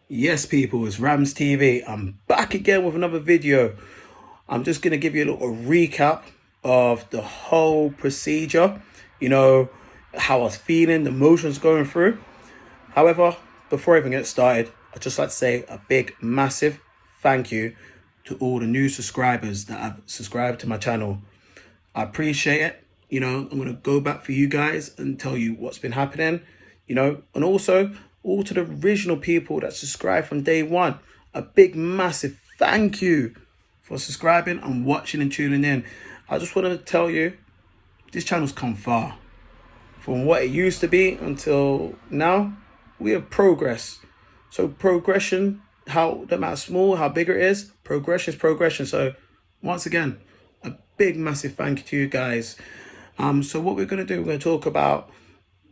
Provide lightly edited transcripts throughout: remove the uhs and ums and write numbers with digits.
Yes, people, it's Ramz TV. I'm back again with another video. I'm just going to give you a little recap of the whole procedure, you know, how I was feeling, the emotions going through. However, before I even get started, I'd just like to say a big, massive thank you to all the new subscribers that have subscribed to my channel. I appreciate it. I'm going to go back for you guys and tell you what's been happening, and also all to the original people that subscribed from day one. A big, massive thank you for subscribing and watching and tuning in. I just want to tell you, this channel's come far. From what it used to be until now, we have progress. So progression, how no matter small, how bigger it is, progression is progression. So once again, a big massive thank you to you guys. So what we're gonna do, we're gonna talk about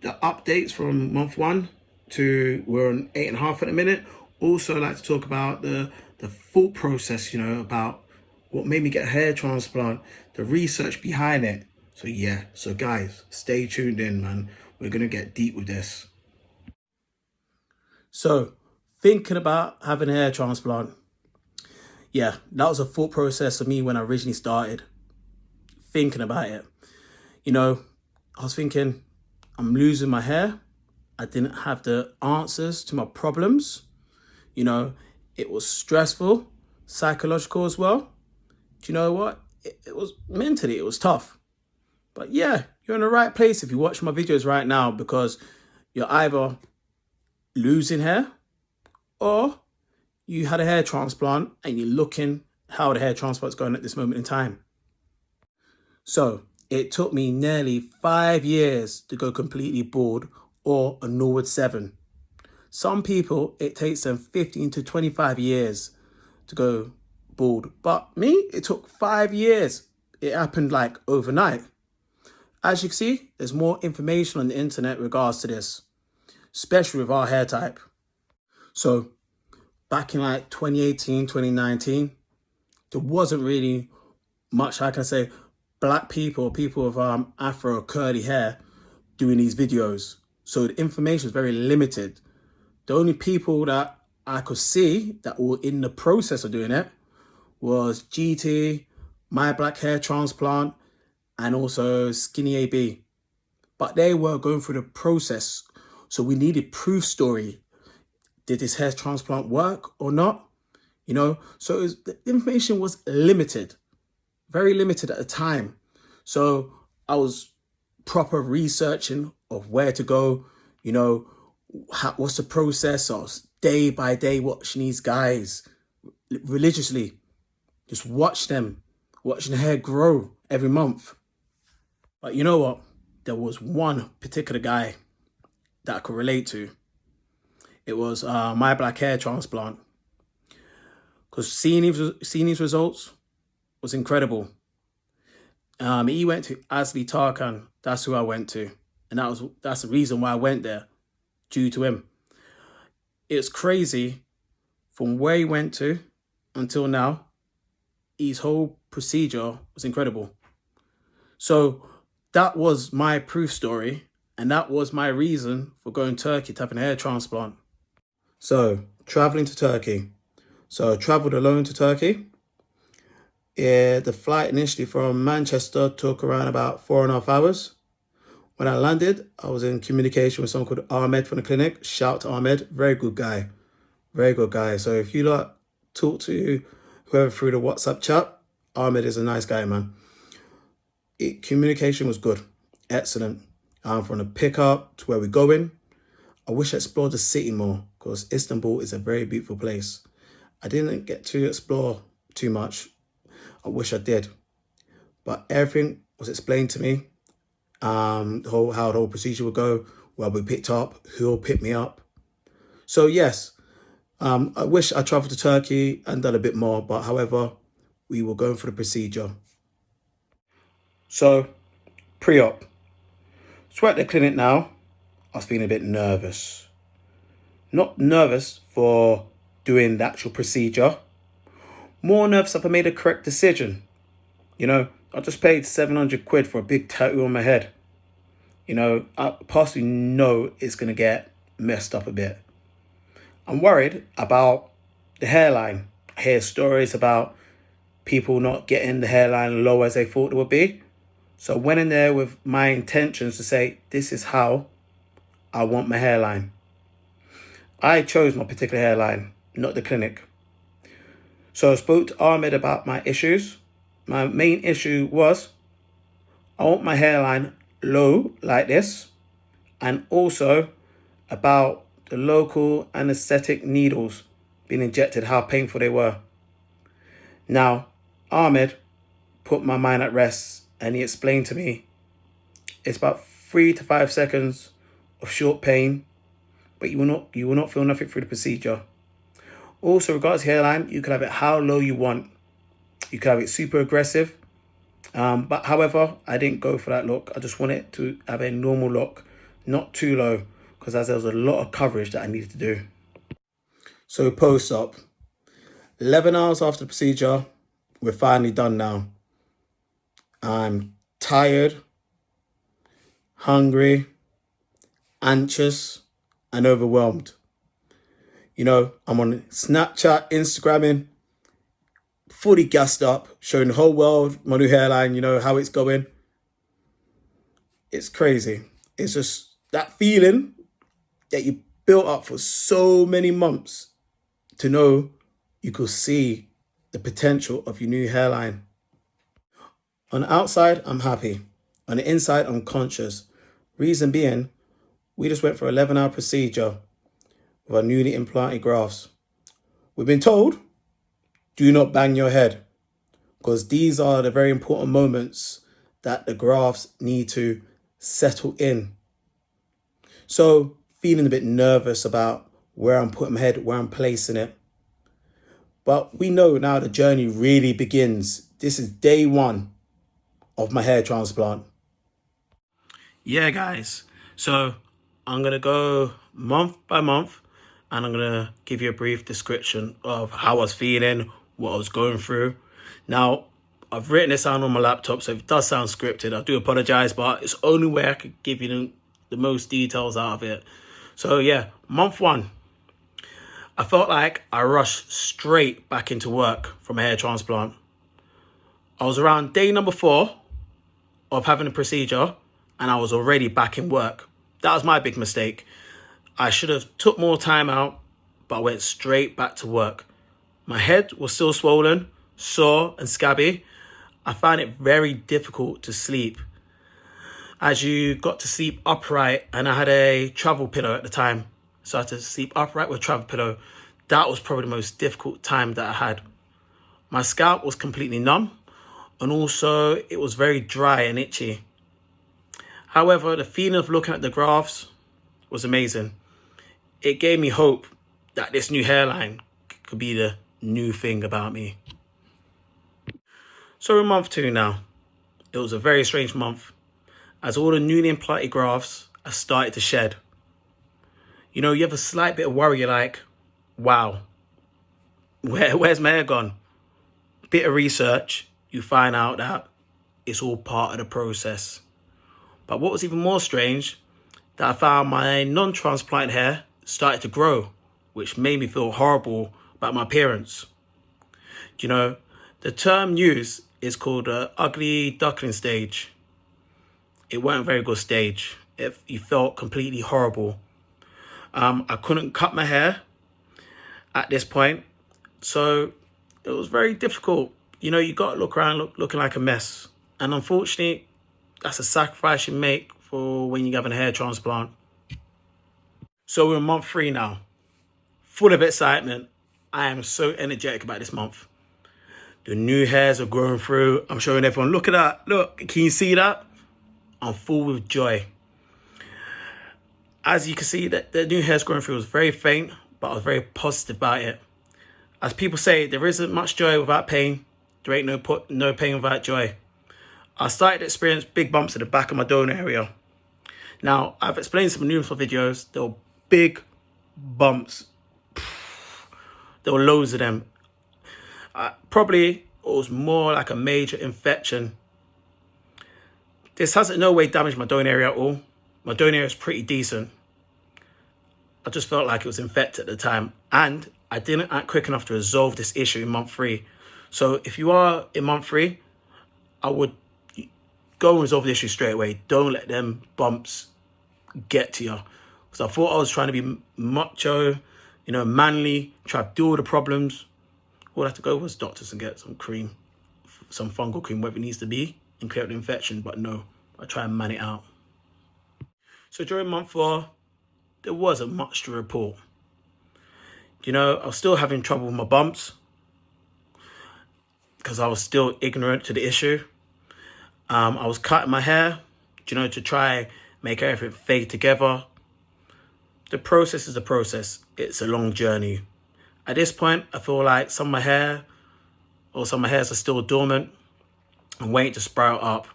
the updates from month one to we're on 8.5 at the minute. Also, I'd like to talk about the thought process, about what made me get a hair transplant, the research behind it. So yeah, so guys, stay tuned in, man. We're gonna get deep with this. So, thinking about having a hair transplant, yeah, that was a thought process for me when I originally started thinking about it. I was thinking, I'm losing my hair. I didn't have the answers to my problems. It was stressful, psychological as well. Do you know what? It was mentally, it was tough. But yeah, you're in the right place if you watch my videos right now, because you're either losing hair or you had a hair transplant and you're looking how the hair transplant's going at this moment in time. So it took me nearly 5 years to go completely bald or a Norwood 7. Some people, it takes them 15 to 25 years to go bald. But me, it took 5 years. It happened like overnight. As you can see, there's more information on the internet in regards to this, especially with our hair type. So back in like 2018, 2019, there wasn't really much, how can I say, black people with afro curly hair doing these videos. So the information was very limited. The only people that I could see that were in the process of doing it was GT, My Black Hair Transplant, and also Skinny AB. But they were going through the process. So we needed proof story. Did this hair transplant work or not? So the information was limited, very limited at the time. So I was proper researching of where to go, what's the process. I was day by day watching these guys religiously, just watch them, watching the hair grow every month. But you know what? There was one particular guy that I could relate to. It was My Black Hair Transplant. Because seeing his results was incredible. He went to Asli Tarkan. That's who I went to. And that's the reason why I went there, due to him. It's crazy from where he went to until now. His whole procedure was incredible. So that was my proof story. And that was my reason for going to Turkey to have a hair transplant. So traveling to Turkey. So I traveled alone to Turkey. Yeah, the flight initially from Manchester took around about 4.5 hours. When I landed, I was in communication with someone called Ahmed from the clinic. Shout to Ahmed, very good guy. Very good guy. So if you talk to whoever through the WhatsApp chat, Ahmed is a nice guy, man. Communication was good. Excellent. From the pickup to where we're going. I wish I explored the city more, because Istanbul is a very beautiful place. I didn't get to explore too much. I wish I did. But everything was explained to me. How the whole procedure would go, where we picked up, who will pick me up. So yes, I wish I traveled to Turkey and done a bit more, but however, we were going for the procedure. So, pre-op. So at the clinic now, I was feeling a bit nervous. Not nervous for doing the actual procedure. More nervous if I made a correct decision. I just paid 700 quid for a big tattoo on my head. I possibly know it's going to get messed up a bit. I'm worried about the hairline. I hear stories about people not getting the hairline low as they thought it would be. So I went in there with my intentions to say, this is how I want my hairline. I chose my particular hairline, not the clinic. So I spoke to Ahmed about my issues. My main issue was I want my hairline low like this, and also about the local anesthetic needles being injected, how painful they were. Now, Ahmed put my mind at rest and he explained to me it's about 3 to 5 seconds of short pain, but you will not feel nothing through the procedure. Also, regards to hairline, you can have it how low you want. You can have it super aggressive. But however, I didn't go for that look. I just wanted to have a normal look, not too low, because as there was a lot of coverage that I needed to do. So post-op, 11 hours after the procedure, we're finally done now. I'm tired, hungry, anxious, and overwhelmed. You know, I'm on Snapchat, Instagramming, fully gassed up, showing the whole world my new hairline, you know, how it's going. It's crazy. It's just that feeling that you built up for so many months to know you could see the potential of your new hairline. On the outside, I'm happy. On the inside, I'm conscious. Reason being, we just went for an 11-hour procedure with our newly implanted grafts. We've been told, do not bang your head, because these are the very important moments that the grafts need to settle in. So feeling a bit nervous about where I'm putting my head, where I'm placing it. But we know now the journey really begins. This is day 1 of my hair transplant. Yeah, guys. So I'm going to go month by month and I'm going to give you a brief description of how I was feeling, what I was going through. Now, I've written this down on my laptop, so if it does sound scripted, I do apologize, but it's the only way I could give you the most details out of it. So yeah, month 1, I felt like I rushed straight back into work from a hair transplant. I was around day number 4 of having a procedure and I was already back in work. That was my big mistake. I should have took more time out, but I went straight back to work. My head was still swollen, sore and scabby. I found it very difficult to sleep, as you got to sleep upright, and I had a travel pillow at the time. So I had to sleep upright with a travel pillow. That was probably the most difficult time that I had. My scalp was completely numb, and also it was very dry and itchy. However, the feeling of looking at the grafts was amazing. It gave me hope that this new hairline could be the new thing about me. So in month 2 now, it was a very strange month, as all the newly implanted grafts have started to shed. You know, you have a slight bit of worry. You're like, wow, where's my hair gone? Bit of research, you find out that it's all part of the process. But what was even more strange, that I found my non-transplant hair started to grow, which made me feel horrible about my appearance. You know, the term used is called the ugly duckling stage. It wasn't a very good stage. You felt completely horrible. I couldn't cut my hair at this point, so it was very difficult. You know, you got to look around looking like a mess. And unfortunately, that's a sacrifice you make for when you're having a hair transplant. So we're in month 3 now, full of excitement. I am so energetic about this month. The new hairs are growing through. I'm showing everyone, look at that. Look, can you see that? I'm full with joy. As you can see, that the new hairs growing through was very faint, but I was very positive about it. As people say, there isn't much joy without pain. There ain't no pain without joy. I started to experience big bumps at the back of my donor area. Now, I've explained some numerous videos. There were big bumps. There were loads of them. Probably it was more like a major infection. This hasn't in no way damaged my donor area at all. My donor area is pretty decent. I just felt like it was infected at the time, and I didn't act quick enough to resolve this issue in month 3. So if you are in month 3, I would go and resolve the issue straight away. Don't let them bumps get to you. Because I thought I was trying to be macho, manly, try to deal with the problems. All I had to go was doctors and get some cream, some fungal cream, whatever it needs to be, and clear up the infection. But no, I try and man it out. So during month 4, there wasn't much to report. I was still having trouble with my bumps because I was still ignorant to the issue. I was cutting my hair, to try make everything fade together. The process is a process. It's a long journey. At this point, I feel like some of my hairs are still dormant and waiting to sprout up.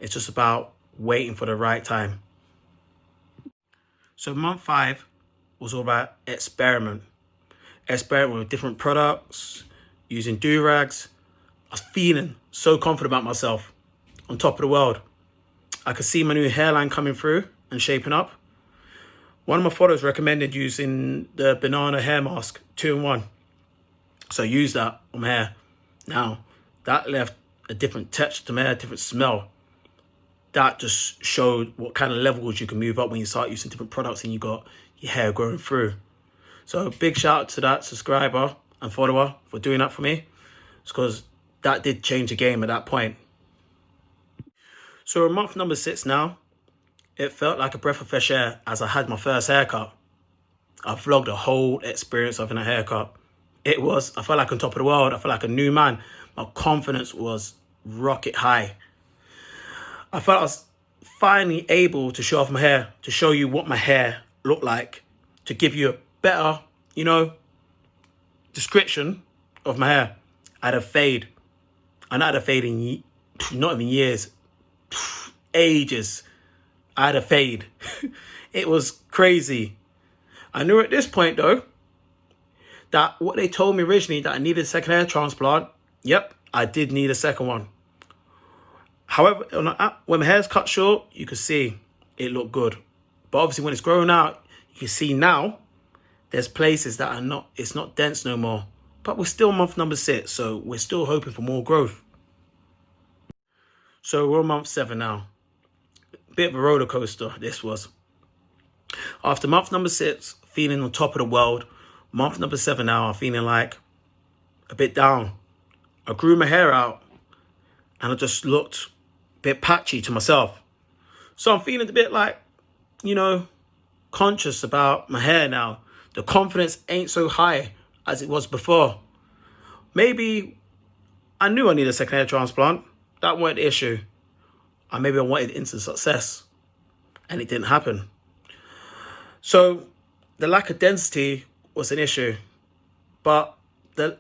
It's just about waiting for the right time. So month 5 was all about experiment with different products, using do-rags. I was feeling so confident about myself, on top of the world. I could see my new hairline coming through and shaping up. One of my followers recommended using the banana hair mask, 2-in-1. So I used that on my hair. Now, that left a different texture to my hair, different smell. That just showed what kind of levels you can move up when you start using different products and you got your hair growing through. So big shout out to that subscriber and follower for doing that for me. It's because that did change the game at that point. So in month number 6 now, it felt like a breath of fresh air as I had my first haircut. I vlogged the whole experience of having a haircut. I felt like on top of the world. I felt like a new man. My confidence was rocket high. I felt I was finally able to show off my hair, to show you what my hair looked like, to give you a better, description of my hair. I had a fade. And I had a fade in not even years, ages. I had a fade. It was crazy. I knew at this point, though, that what they told me originally, that I needed a second hair transplant, yep, I did need a second one. However, when my hair's cut short, you can see it looked good. But obviously when it's growing out, you can see now there's places that it's not dense no more. But we're still month number 6, so we're still hoping for more growth. So we're on month 7 now. Bit of a roller coaster, this was. After month number 6, feeling on top of the world, month number 7 now, I'm feeling like a bit down. I grew my hair out and I just looked a bit patchy to myself. So I'm feeling a bit like, conscious about my hair now. The confidence ain't so high as it was before. Maybe I knew I needed a second hair transplant. That wasn't the issue. Maybe I wanted instant success and it didn't happen. So the lack of density was an issue. But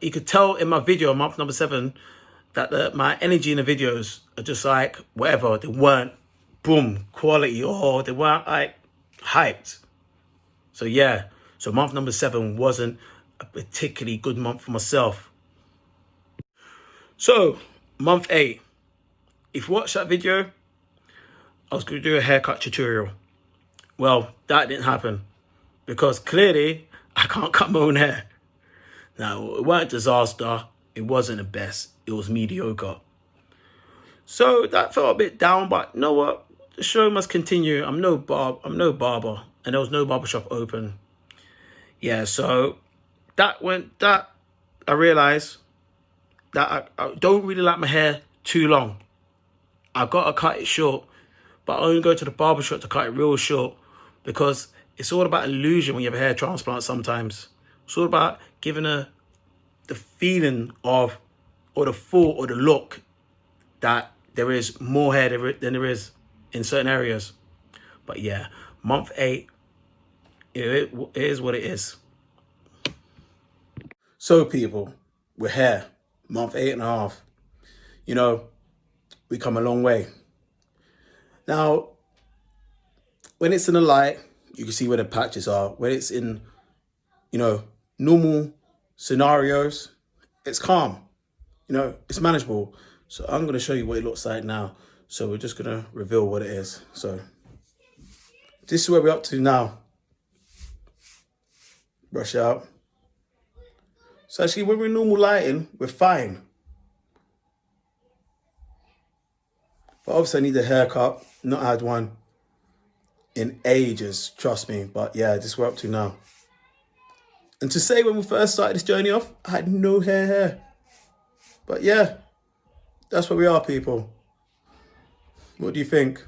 you could tell in my video, month number 7, that my energy in the videos are just like whatever. They weren't boom quality or they weren't like hyped. So yeah, so month number 7 wasn't a particularly good month for myself. So month 8, if you watch that video, I was going to do a haircut tutorial. Well, that didn't happen because clearly I can't cut my own hair. Now, it wasn't a disaster. It wasn't the best. It was mediocre. So that felt a bit down, but you know what? The show must continue. I'm no barber, and there was no barbershop open. Yeah, so I realized that I don't really like my hair too long. I got to cut it short, but I only go to the barbershop to cut it real short because it's all about illusion when you have a hair transplant sometimes. It's all about giving the feeling of, or the thought or the look that there is more hair than there is in certain areas. But yeah, month 8, it is what it is. So people, we're here, month 8.5. We come a long way. Now, when it's in the light, you can see where the patches are. When it's in, normal scenarios, it's calm. It's manageable. So I'm going to show you what it looks like now. So we're just going to reveal what it is. So this is where we're up to now. Brush it out. So actually, when we're in normal lighting, we're fine. But obviously, I need a haircut. Not had one in ages, trust me. But yeah, this is what we're up to now. And to say when we first started this journey off, I had no hair. But yeah, that's where we are, people. What do you think?